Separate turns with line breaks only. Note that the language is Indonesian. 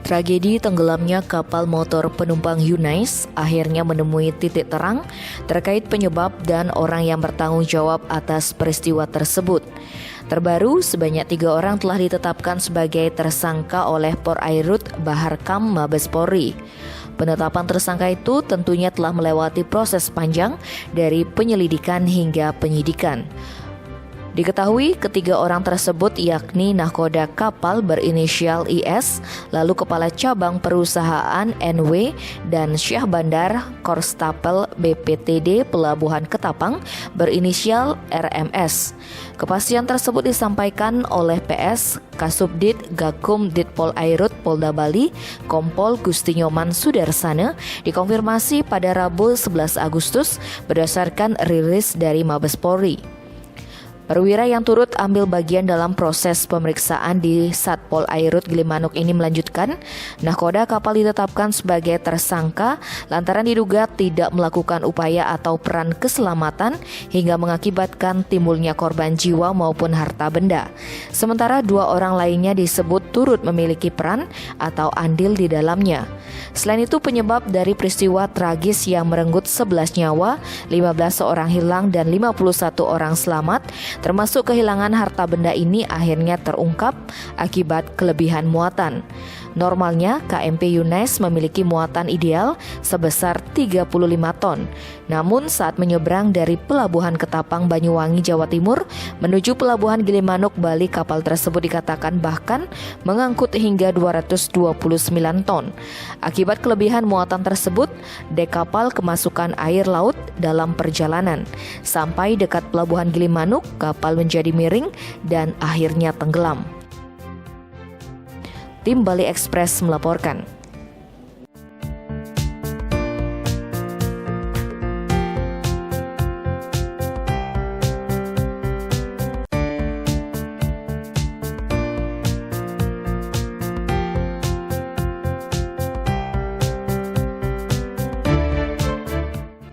Tragedi tenggelamnya kapal motor penumpang Yunais akhirnya menemui titik terang terkait penyebab dan orang yang bertanggung jawab atas peristiwa tersebut. Terbaru, sebanyak 3 orang telah ditetapkan sebagai tersangka oleh Polairut Bahar Kam Mabes Polri. Penetapan tersangka itu tentunya telah melewati proses panjang dari penyelidikan hingga penyidikan. Diketahui ketiga orang tersebut yakni nahkoda kapal berinisial IS, lalu kepala cabang perusahaan NW dan Syah Bandar Korstapel BPTD Pelabuhan Ketapang berinisial RMS. Kepastian tersebut disampaikan oleh PS Kasubdit Gakum Ditpol Airut Polda Bali Kompol Gusti Nyoman Sudarsana dikonfirmasi pada Rabu 11 Agustus berdasarkan rilis dari Mabes Polri. Perwira yang turut ambil bagian dalam proses pemeriksaan di Satpol Airut Gilimanuk ini melanjutkan, nahkoda kapal ditetapkan sebagai tersangka lantaran diduga tidak melakukan upaya atau peran keselamatan hingga mengakibatkan timbulnya korban jiwa maupun harta benda. Sementara 2 orang lainnya disebut turut memiliki peran atau andil di dalamnya. Selain itu, penyebab dari peristiwa tragis yang merenggut 11 nyawa, 15 orang hilang dan 51 orang selamat, termasuk kehilangan harta benda ini akhirnya terungkap akibat kelebihan muatan. Normalnya, KMP Yunais memiliki muatan ideal sebesar 35 ton. Namun saat menyeberang dari Pelabuhan Ketapang Banyuwangi, Jawa Timur menuju Pelabuhan Gilimanuk, Bali, kapal tersebut dikatakan bahkan mengangkut hingga 229 ton. Akibat kelebihan muatan tersebut, dek kapal kemasukan air laut dalam perjalanan. Sampai dekat Pelabuhan Gilimanuk, kapal menjadi miring dan akhirnya tenggelam. Tim Bali Express melaporkan.